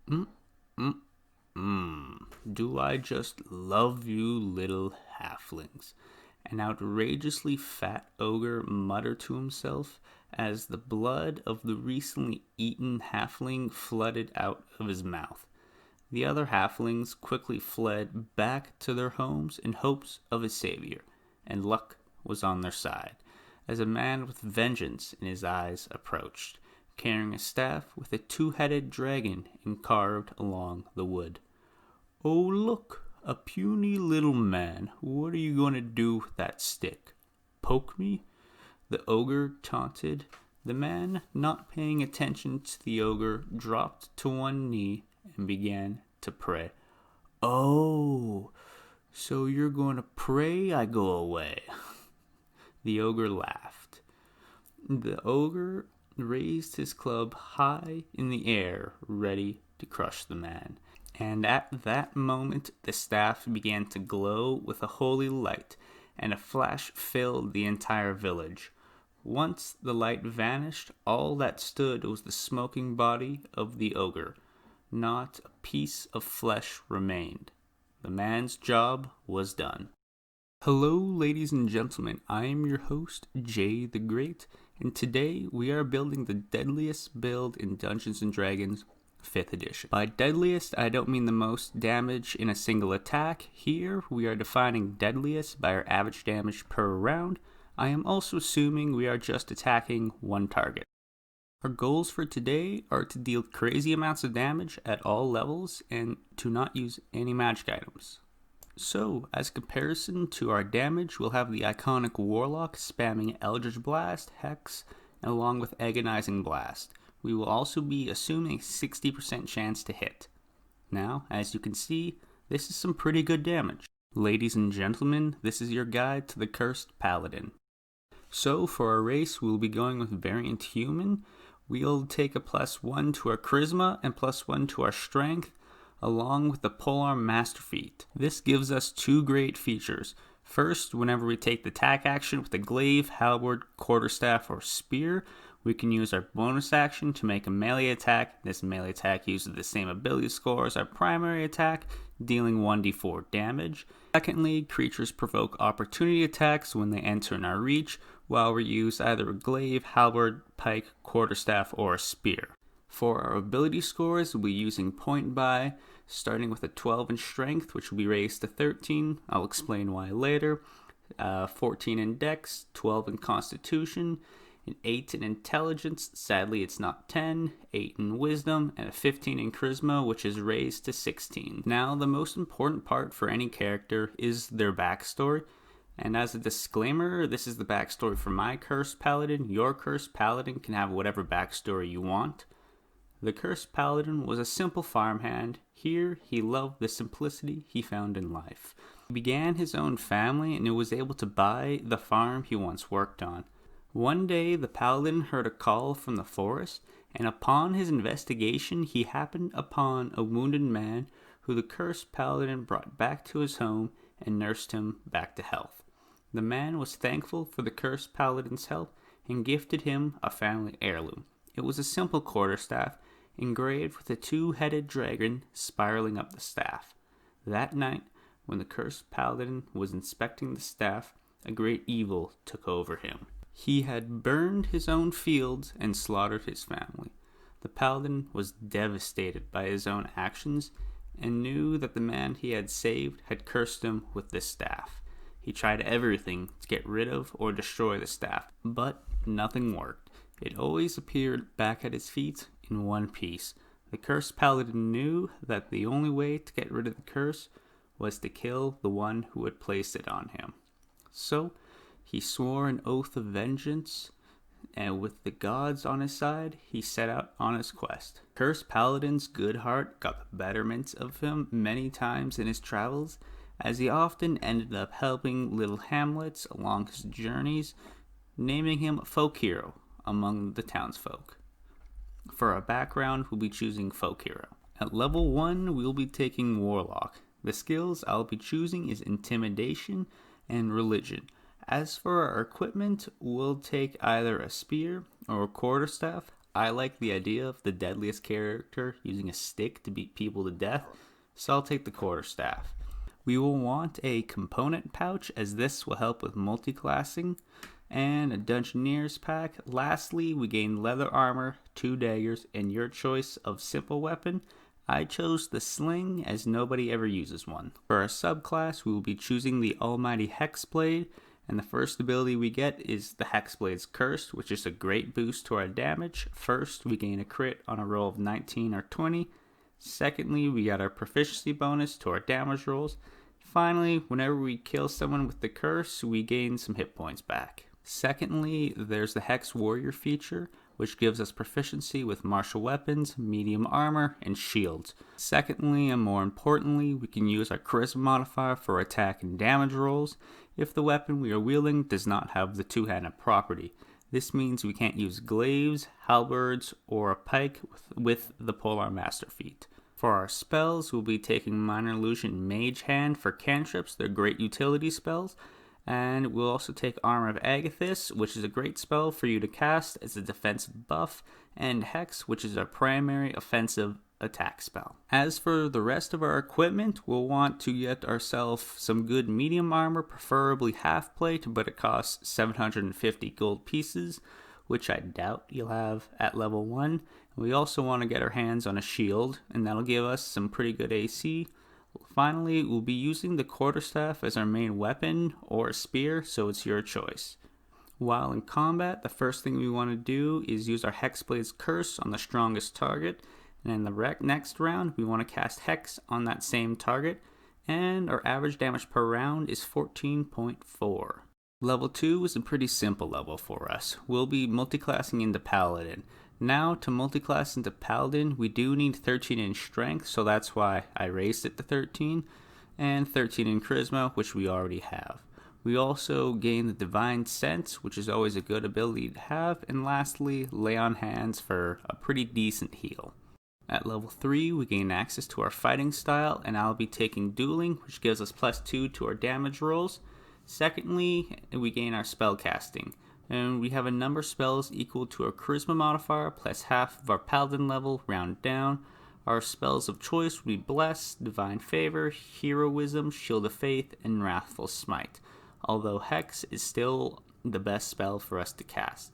Mm, mm, Do I just love you, little halflings? An outrageously fat ogre muttered to himself as the blood of the recently eaten halfling flooded out of his mouth. The other halflings quickly fled back to their homes in hopes of a savior, and luck was on their side, as a man with vengeance in his eyes approached, carrying a staff with a two-headed dragon carved along the wood. "Oh, look, a puny little man. What are you going to do with that stick? Poke me?" the ogre taunted. The man, not paying attention to the ogre, dropped to one knee and began to pray. "Oh, so you're going to pray I go away?" The ogre laughed. The ogre raised his club high in the air, ready to crush the man. And at that moment, the staff began to glow with a holy light, and a flash filled the entire village. Once the light vanished, all that stood was the smoking body of the ogre. Not a piece of flesh remained. The man's job was done. Hello, ladies and gentlemen. I am your host, Jay the Great, and today we are building the deadliest build in Dungeons & Dragons 5th edition. By deadliest, I don't mean the most damage in a single attack. Here, we are defining deadliest by our average damage per round. I am also assuming we are just attacking one target. Our goals for today are to deal crazy amounts of damage at all levels and to not use any magic items. So, as comparison to our damage, we'll have the iconic warlock spamming Eldritch Blast, Hex, along with Agonizing Blast. We will also be assuming a 60% chance to hit. Now, as you can see, this is some pretty good damage. Ladies and gentlemen, this is your guide to the Cursed Paladin. So, for our race, we'll be going with Variant Human. We'll take a +1 to our Charisma and +1 to our Strength, along with the Polearm Master Feat. This gives us two great features. First, whenever we take the attack action with the glaive, halberd, quarterstaff, or spear, we can use our bonus action to make a melee attack. This melee attack uses the same ability score as our primary attack, dealing 1d4 damage. Secondly, creatures provoke opportunity attacks when they enter in our reach, while we use either a glaive, halberd, pike, quarterstaff, or a spear. For our ability scores, we'll be using point buy, starting with a 12 in strength, which will be raised to 13. I'll explain why later. 14 in dex, 12 in constitution, an 8 in intelligence, sadly it's not 10, 8 in wisdom, and a 15 in charisma, which is raised to 16. Now, the most important part for any character is their backstory. And as a disclaimer, this is the backstory for my Cursed Paladin. Your Cursed Paladin can have whatever backstory you want. The Cursed Paladin was a simple farmhand. Here, he loved the simplicity he found in life. He began his own family and was able to buy the farm he once worked on. One day, the Paladin heard a call from the forest, and upon his investigation, he happened upon a wounded man who the Cursed Paladin brought back to his home and nursed him back to health. The man was thankful for the Cursed Paladin's help and gifted him a family heirloom. It was a simple quarterstaff, engraved with a two-headed dragon spiraling up the staff. That night, when the Cursed Paladin was inspecting the staff, a great evil took over him. He had burned his own fields and slaughtered his family. The Paladin was devastated by his own actions and knew that the man he had saved had cursed him with this staff. He tried everything to get rid of or destroy the staff, but nothing worked. It always appeared back at his feet in one piece. The Cursed Paladin knew that the only way to get rid of the curse was to kill the one who had placed it on him. So he swore an oath of vengeance, and with the gods on his side, he set out on his quest. Cursed Paladin's good heart got the betterment of him many times in his travels, as he often ended up helping little hamlets along his journeys, naming him a folk hero among the townsfolk. For our background, we'll be choosing folk hero. At level 1, we'll be taking warlock. The skills I'll be choosing is intimidation and religion. As for our equipment, we'll take either a spear or a quarterstaff. I like the idea of the deadliest character using a stick to beat people to death, so I'll take the quarterstaff. We will want a component pouch, as this will help with multi-classing, and a Dungeoneer's pack. Lastly, we gain leather armor, 2 daggers, and your choice of simple weapon. I chose the sling as nobody ever uses one. For our subclass, we will be choosing the almighty Hexblade, and the first ability we get is the Hexblade's Cursed, which is a great boost to our damage. First, we gain a crit on a roll of 19 or 20. Secondly, we got our proficiency bonus to our damage rolls. Finally, whenever we kill someone with the curse, we gain some hit points back. Secondly, there's the Hex Warrior feature, which gives us proficiency with martial weapons, medium armor, and shields. Secondly, and more importantly, we can use our charisma modifier for attack and damage rolls if the weapon we are wielding does not have the two-handed property. This means we can't use glaives, halberds, or a pike with the Polar Master feat. For our spells, we'll be taking Minor Illusion Mage Hand for cantrips. They're great utility spells. And we'll also take Armor of Agathis, which is a great spell for you to cast as a defensive buff, and Hex, which is a primary offensive attack spell. As for the rest of our equipment, we'll want to get ourselves some good medium armor, preferably half plate, but it costs 750 gold pieces, which I doubt you'll have at level 1. We also want to get our hands on a shield, and that'll give us some pretty good AC. Finally, we'll be using the quarterstaff as our main weapon or a spear, so it's your choice. While in combat, the first thing we want to do is use our Hexblade's Curse on the strongest target, and in the next round, we want to cast Hex on that same target, and our average damage per round is 14.4. Level 2 is a pretty simple level for us. We'll be multiclassing into Paladin. Now, to multiclass into Paladin, we do need 13 in Strength, so that's why I raised it to 13, and 13 in Charisma, which we already have. We also gain the Divine Sense, which is always a good ability to have, and lastly, Lay on Hands for a pretty decent heal. At level 3, we gain access to our fighting style, and I'll be taking Dueling, which gives us +2 to our damage rolls. Secondly, we gain our spell casting, and we have a number of spells equal to our charisma modifier plus half of our paladin level, round down. Our spells of choice would be Bless, Divine Favor, Heroism, Shield of Faith, and Wrathful Smite, although Hex is still the best spell for us to cast.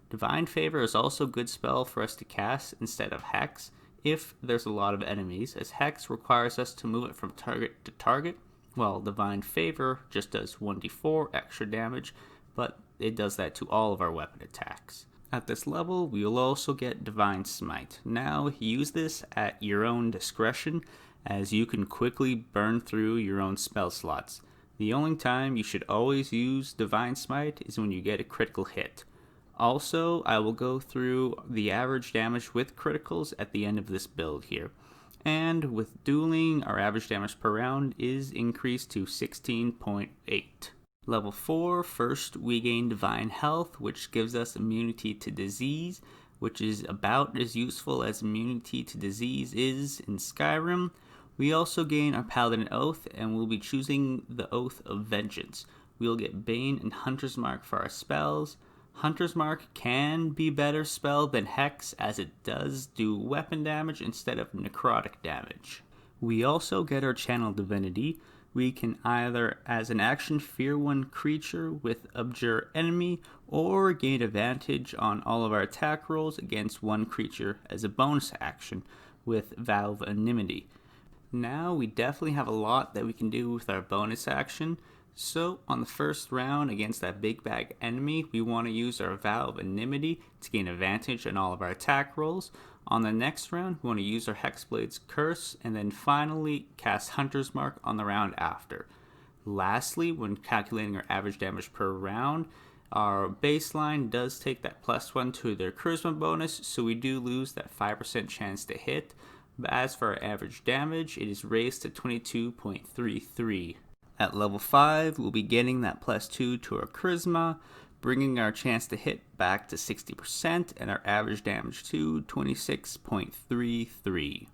Divine Favor is also a good spell for us to cast instead of Hex if there's a lot of enemies, as Hex requires us to move it from target to target, while Divine Favor just does 1d4 extra damage, but it does that to all of our weapon attacks. At this level, we will also get Divine Smite. Now, use this at your own discretion, as you can quickly burn through your own spell slots. The only time you should always use Divine Smite is when you get a critical hit. Also, I will go through the average damage with criticals at the end of this build here. And with Dueling, our average damage per round is increased to 16.8. Level 4, first we gain Divine Health, which gives us immunity to disease, which is about as useful as immunity to disease is in Skyrim. We also gain our Paladin Oath, and we'll be choosing the Oath of Vengeance. We'll get Bane and Hunter's Mark for our spells. Hunter's Mark can be better spell than Hex, as it does do weapon damage instead of necrotic damage. We also get our Channel Divinity. We can either, as an action, fear one creature with abjure enemy, or gain advantage on all of our attack rolls against one creature as a bonus action with Vow of Enmity. Now we definitely have a lot that we can do with our bonus action. So on the first round against that big bag enemy, we want to use our Vow of Enmity to gain advantage on all of our attack rolls. On the next round, we want to use our Hexblade's Curse, and then finally cast Hunter's Mark on the round after. Lastly, when calculating our average damage per round, our baseline does take that +1 to their Charisma bonus, so we do lose that 5% chance to hit. But as for our average damage, it is raised to 22.33. At level 5, we'll be getting that +2 to our Charisma, bringing our chance to hit back to 60% and our average damage to 26.33.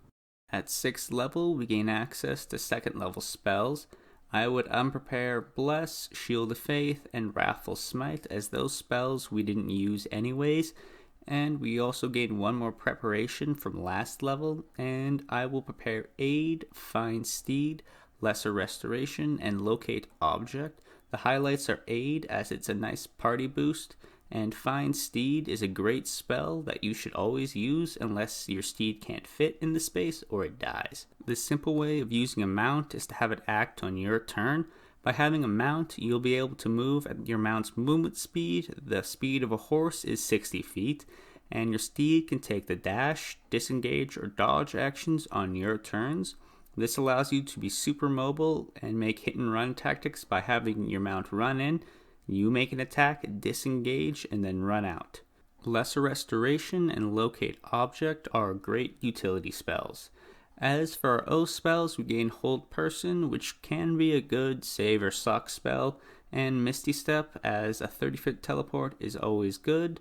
At 6th level, we gain access to 2nd level spells. I would unprepare Bless, Shield of Faith, and Wrathful Smite, as those spells we didn't use anyways. And we also gain one more preparation from last level, and I will prepare Aid, Find Steed, Lesser Restoration, and Locate Object. The highlights are Aid, as it's a nice party boost, and Find Steed is a great spell that you should always use unless your steed can't fit in the space or it dies. The simple way of using a mount is to have it act on your turn. By having a mount, you'll be able to move at your mount's movement speed. The speed of a horse is 60 feet, and your steed can take the dash, disengage, or dodge actions on your turns. This allows you to be super mobile and make hit and run tactics by having your mount run in, you make an attack, disengage, and then run out. Lesser Restoration and Locate Object are great utility spells. As for our O spells, we gain Hold Person, which can be a good save or suck spell, and Misty Step as a 30-foot teleport is always good.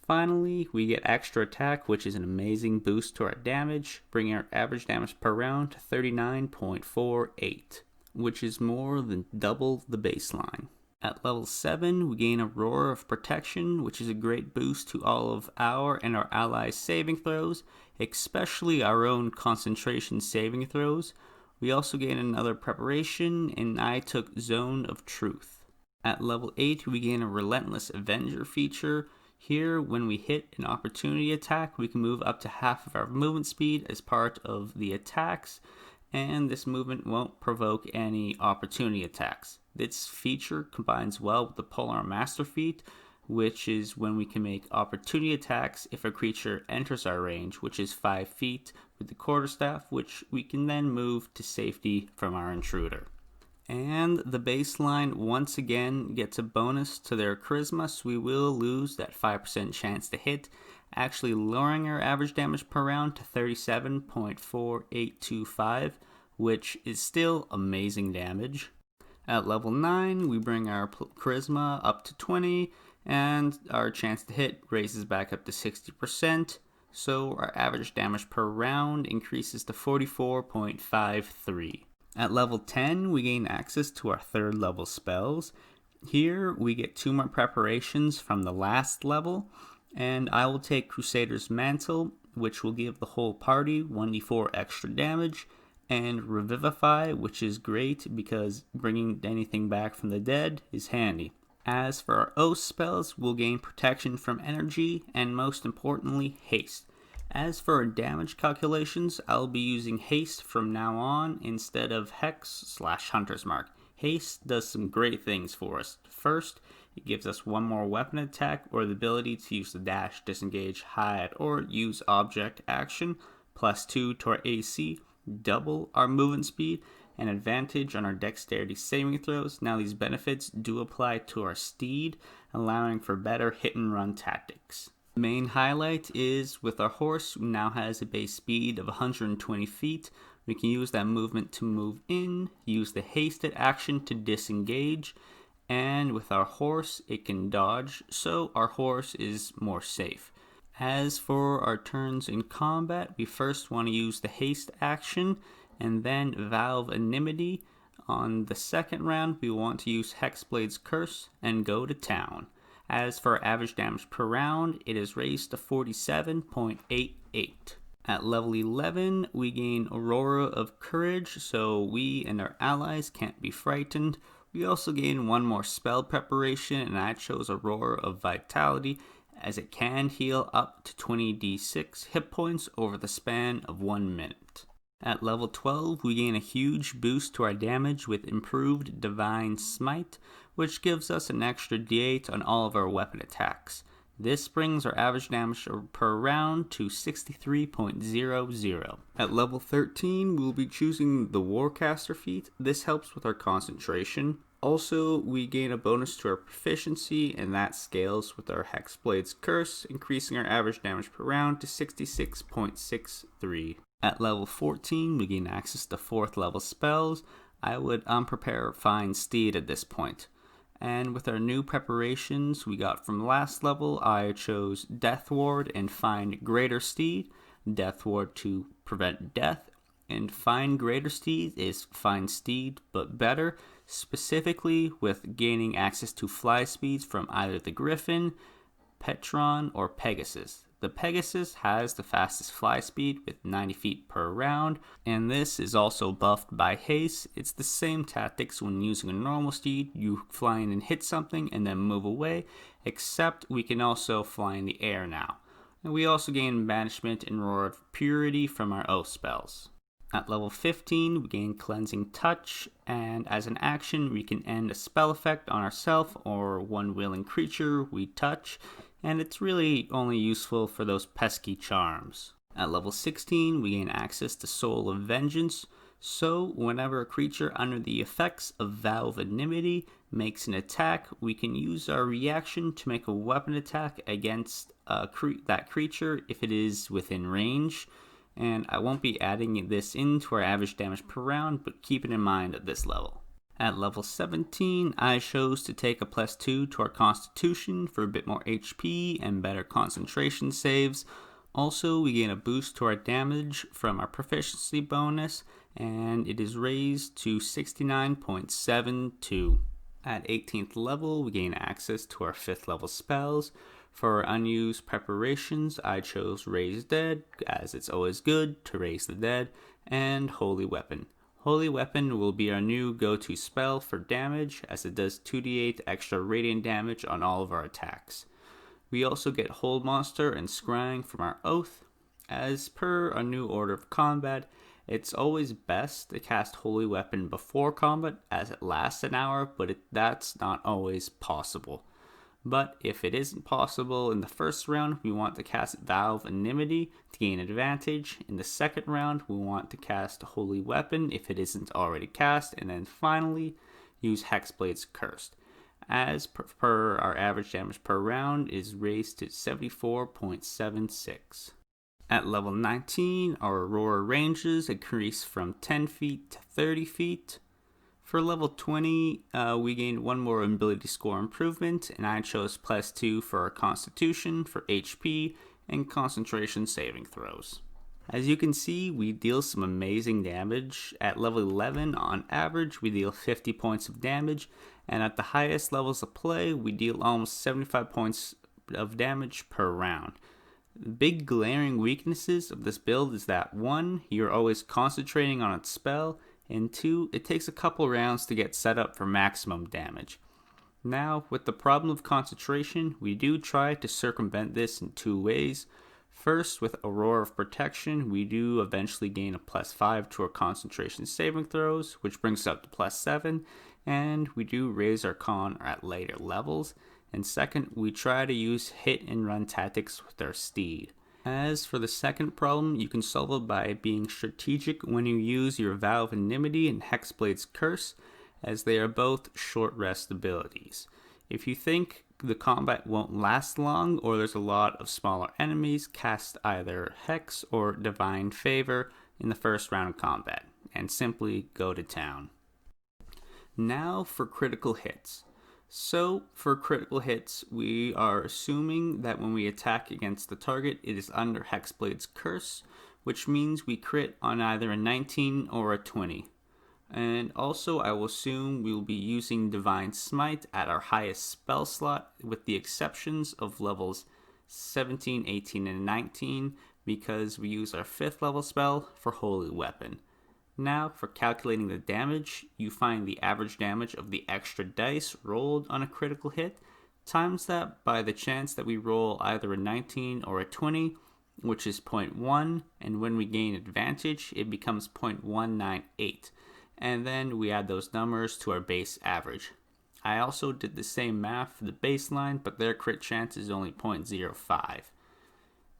Finally, we get Extra Attack, which is an amazing boost to our damage, bringing our average damage per round to 39.48, which is more than double the baseline. At level 7, we gain Aurora of Protection, which is a great boost to all of our and our allies' saving throws, especially our own concentration saving throws. We also gain another preparation, and I took Zone of Truth. At level 8, we gain a Relentless Avenger feature. Here, when we hit an opportunity attack, we can move up to half of our movement speed as part of the attacks, and this movement won't provoke any opportunity attacks. This feature combines well with the Polar Master feat, which is when we can make opportunity attacks if a creature enters our range, which is 5 feet, with the quarterstaff, which we can then move to safety from our intruder. And the baseline once again gets a bonus to their charisma, so we will lose that 5% chance to hit, actually lowering our average damage per round to 37.4825, which is still amazing damage. At level 9, we bring our charisma up to 20, and our chance to hit raises back up to 60%, so our average damage per round increases to 44.53. At level 10, we gain access to our 3rd level spells. Here, we get 2 more preparations from the last level, and I will take Crusader's Mantle, which will give the whole party 1d4 extra damage, and Revivify, which is great because bringing anything back from the dead is handy. As for our Oath spells, we'll gain protection from energy, and most importantly, haste. As for our damage calculations, I'll be using haste from now on instead of Hex/Hunter's Mark. Haste does some great things for us. First, it gives us one more weapon attack or the ability to use the dash, disengage, hide, or use object action, +2 to our AC, double our movement speed, and advantage on our dexterity saving throws. Now these benefits do apply to our steed, allowing for better hit and run tactics. The main highlight is with our horse, who now has a base speed of 120 feet. We can use that movement to move in, use the hasted action to disengage, and with our horse, it can dodge, so our horse is more safe. As for our turns in combat, we first want to use the haste action and then Valve Enmity. On the second round, we want to use Hexblade's Curse and go to town. As for our average damage per round, it is raised to 47.88. At level 11, we gain Aurora of Courage, so we and our allies can't be frightened. We also gain one more spell preparation, and I chose Aurora of Vitality, as it can heal up to 20d6 hit points over the span of 1 minute. At level 12, we gain a huge boost to our damage with improved Divine Smite, which gives us an extra d8 on all of our weapon attacks. This brings our average damage per round to 63.00. At level 13, we'll be choosing the Warcaster feat. This helps with our concentration. Also, we gain a bonus to our proficiency, and that scales with our Hexblade's Curse, increasing our average damage per round to 66.63. At level 14, we gain access to 4th level spells. I would prepare Find Steed at this point. And with our new preparations we got from last level, I chose Death Ward and Find Greater Steed. Death Ward to prevent death, and Find Greater Steed is Find Steed but better, specifically with gaining access to fly speeds from either the Griffin, Petron, or Pegasus. The Pegasus has the fastest fly speed with 90 feet per round, and this is also buffed by haste. It's the same tactics when using a normal steed. You fly in and hit something and then move away, except we can also fly in the air now. And we also gain Banishment and Roar of Purity from our oath spells. At level 15, we gain Cleansing Touch, and as an action, we can end a spell effect on ourselves or one willing creature we touch, and it's really only useful for those pesky charms. At level 16, we gain access to Soul of Vengeance, so whenever a creature under the effects of Vow of Enmity makes an attack, we can use our reaction to make a weapon attack against that creature if it is within range. And I won't be adding this into our average damage per round, but keep it in mind at this level. At level 17, I chose to take a +2 to our Constitution for a bit more HP and better concentration saves. Also, we gain a boost to our damage from our proficiency bonus, and it is raised to 69.72. At 18th level, we gain access to our 5th level spells. For unused preparations, I chose Raise Dead, as it's always good to raise the dead, and Holy Weapon. Holy Weapon will be our new go-to spell for damage, as it does 2d8 extra radiant damage on all of our attacks. We also get Hold Monster and Scrying from our Oath. As per our new order of combat, it's always best to cast Holy Weapon before combat, as it lasts an hour, but that's not always possible. But if it isn't possible in the first round, we want to cast Vow of Enmity to gain advantage. In the second round, we want to cast Holy Weapon if it isn't already cast. And then finally, use Hexblade's Cursed. As per our average damage per round is raised to 74.76. At level 19, our Aurora ranges increase from 10 feet to 30 feet. For level 20, we gained one more ability score improvement, and I chose +2 for our Constitution, for HP, and concentration saving throws. As you can see, we deal some amazing damage. At level 11, on average, we deal 50 points of damage, and at the highest levels of play, we deal almost 75 points of damage per round. The big glaring weaknesses of this build is that 1, you're always concentrating on its spell, and 2, it takes a couple rounds to get set up for maximum damage. Now, with the problem of concentration, we do try to circumvent this in 2 ways. First, with Aurora of Protection, we do eventually gain a +5 to our concentration saving throws, which brings us up to +7, and we do raise our con at later levels. And second, we try to use hit and run tactics with our steed. As for the second problem, you can solve it by being strategic when you use your Vow of Enmity and Hexblade's Curse, as they are both short rest abilities. If you think the combat won't last long or there's a lot of smaller enemies, cast either Hex or Divine Favor in the first round of combat, and simply go to town. Now for critical hits. So, for critical hits, we are assuming that when we attack against the target, it is under Hexblade's Curse, which means we crit on either a 19 or a 20. And also, I will assume we will be using Divine Smite at our highest spell slot, with the exceptions of levels 17, 18, and 19, because we use our 5th level spell for Holy Weapon. Now, for calculating the damage, you find the average damage of the extra dice rolled on a critical hit, times that by the chance that we roll either a 19 or a 20, which is 0.1, and when we gain advantage, it becomes 0.198, and then we add those numbers to our base average. I also did the same math for the baseline, but their crit chance is only 0.05.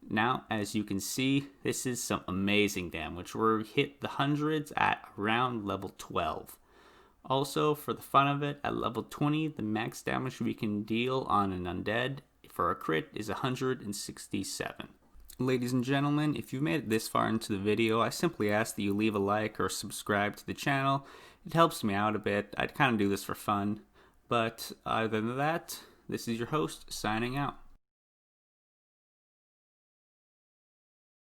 Now, as you can see, this is some amazing damage. We hit the hundreds at around level 12. Also, for the fun of it, at level 20, the max damage we can deal on an undead for a crit is 167. Ladies and gentlemen, if you've made it this far into the video, I simply ask that you leave a like or subscribe to the channel. It helps me out a bit. I kind of do this for fun. But other than that, this is your host signing out.